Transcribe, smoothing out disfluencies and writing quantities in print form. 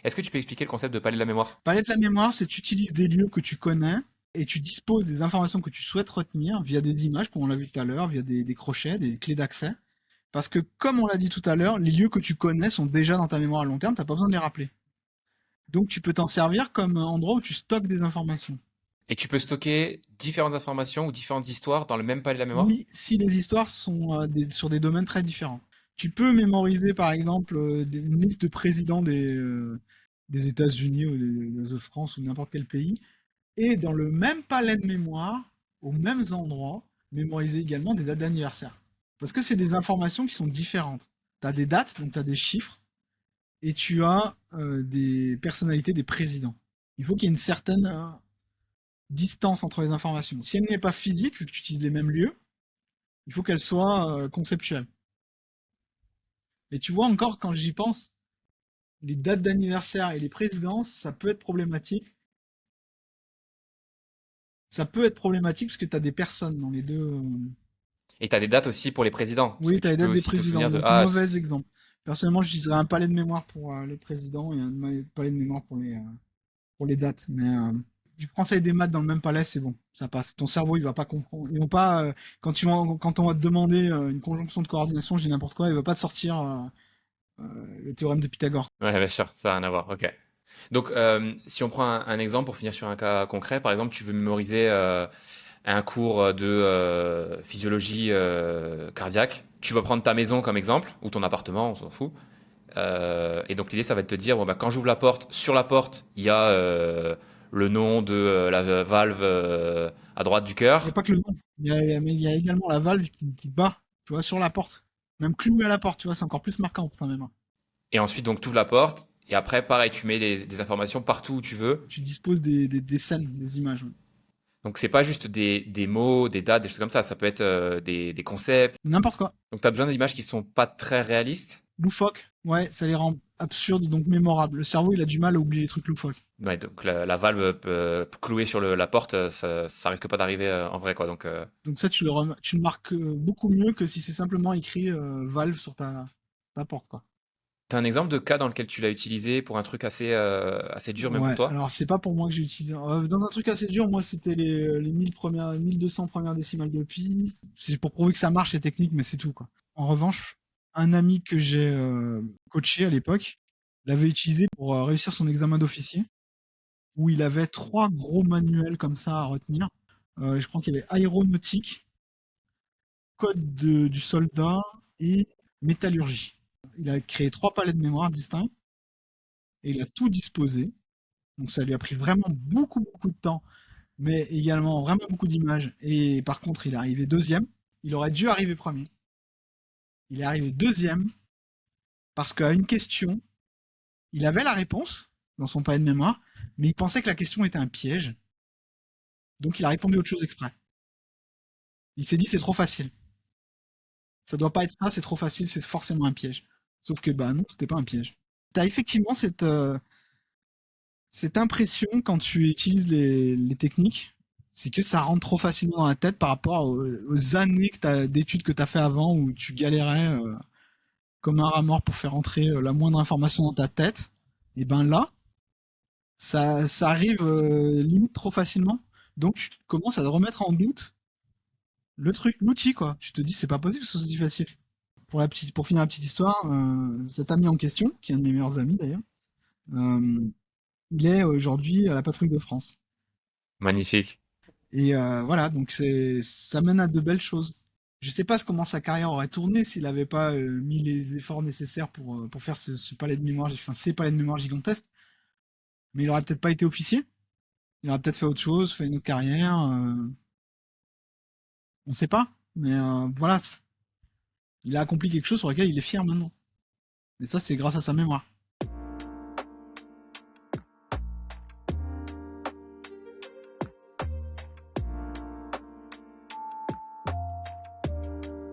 Est-ce que tu peux expliquer le concept de palais de la mémoire? Palette de la mémoire, c'est tu utilises des lieux que tu connais et tu disposes des informations que tu souhaites retenir via des images, comme on l'a vu tout à l'heure, via des crochets, des clés d'accès. Parce que, comme on l'a dit tout à l'heure, les lieux que tu connais sont déjà dans ta mémoire à long terme, t'as pas besoin de les rappeler. Donc tu peux t'en servir comme endroit où tu stockes des informations. Et tu peux stocker différentes informations ou différentes histoires dans le même palais de la mémoire? Oui, si les histoires sont sur des domaines très différents. Tu peux mémoriser, par exemple, une liste de présidents des États-Unis ou de France ou n'importe quel pays, et dans le même palais de mémoire, aux mêmes endroits, mémoriser également des dates d'anniversaire. Parce que c'est des informations qui sont différentes. Tu as des dates, donc tu as des chiffres, et tu as des personnalités des présidents. Il faut qu'il y ait une certaine distance entre les informations. Si elle n'est pas physique, vu que tu utilises les mêmes lieux, il faut qu'elle soit conceptuelle. Et tu vois encore, quand j'y pense, les dates d'anniversaire et les présidences, ça peut être problématique. Ça peut être problématique parce que tu as des personnes dans les deux. Et tu as des dates aussi pour les présidents, parce Oui, que tu as tu les peux dates des aussi te présidents, souvenir de donc ah mauvais exemple. Personnellement, j'utiliserais un palais de mémoire pour les présidents et un palais de mémoire pour les dates. Mais du français et des maths dans le même palais, c'est bon, ça passe. Ton cerveau, il va pas comprendre. Ils vont pas, quand on va te demander une conjonction de coordination, je dis n'importe quoi, il va pas te sortir le théorème de Pythagore. ouais, bien sûr, ça n'a rien à voir. Ok. Donc, si on prend un exemple pour finir sur un cas concret, par exemple, tu veux mémoriser un cours de physiologie cardiaque. Tu vas prendre ta maison comme exemple, ou ton appartement, on s'en fout. Et donc l'idée, ça va être de te dire, bon, bah, quand j'ouvre la porte, sur la porte, il y a le nom de la valve à droite du Il n'y a cœur. pas que le nom. Mais il y a également la valve qui bat, tu vois, sur la porte. Même clouée à la porte, tu vois, c'est encore plus marquant pour ta mémoire. Et ensuite, donc, tu ouvres la porte. Et après, pareil, tu mets des informations partout où tu veux. Tu disposes des scènes, des images. Ouais. Donc, c'est pas juste des mots, des dates, des choses comme ça. Ça peut être des concepts. N'importe quoi. Donc, tu as besoin d'images qui sont pas très réalistes. Loufoque, ouais, ça les rend absurdes, donc mémorables. Le cerveau, il a du mal à oublier les trucs loufoques. Ouais, donc la valve clouée sur la porte, ça risque pas d'arriver en vrai, quoi. Donc, Donc ça, tu le marques beaucoup mieux que si c'est simplement écrit Valve sur ta porte, quoi. t'as un exemple de cas dans lequel tu l'as utilisé pour un truc assez dur, même pour Ouais, toi? alors c'est pas pour moi que j'ai utilisé. Dans un truc assez dur, moi c'était les 1000 premières, 1200 premières décimales de pi. C'est pour prouver que ça marche les techniques, mais c'est tout, quoi. En revanche, un ami que j'ai coaché à l'époque l'avait utilisé pour réussir son examen d'officier, où il avait trois gros manuels comme ça à retenir. Je crois qu'il y avait aéronautique, code du soldat et métallurgie. Il a créé trois palettes de mémoire distincts et il a tout disposé. Donc ça lui a pris vraiment beaucoup, beaucoup de temps, mais également vraiment beaucoup d'images. Et par contre, il est arrivé deuxième. Il aurait dû arriver premier. Il est arrivé deuxième parce qu'à une question, il avait la réponse dans son palais de mémoire, mais il pensait que la question était un piège. Donc il a répondu autre chose exprès. Il s'est dit c'est trop facile. Ça doit pas être ça, c'est trop facile, c'est forcément un piège. Sauf que bah non, c'était pas un piège. T'as effectivement cette impression quand tu utilises les techniques, c'est que ça rentre trop facilement dans la tête par rapport aux années d'études que tu as fait avant où tu galérais comme un rat mort pour faire entrer la moindre information dans ta tête. Et ben là, ça arrive limite trop facilement. Donc tu commences à te remettre en doute le truc, l'outil quoi. Tu te dis c'est pas possible que ce soit si facile. Pour finir la petite histoire, cet ami en question, qui est un de mes meilleurs amis d'ailleurs, euh, il est aujourd'hui à la patrouille de France. Magnifique. Et voilà, donc ça mène à de belles choses. Je sais pas comment sa carrière aurait tourné s'il n'avait pas mis les efforts nécessaires pour faire ce palais de mémoire, enfin ces palais de mémoire gigantesques, mais il aurait peut-être pas été officier, il aurait peut-être fait autre chose, fait une autre carrière, on sait pas, mais voilà, il a accompli quelque chose sur lequel il est fier maintenant. Et ça, c'est grâce à sa mémoire.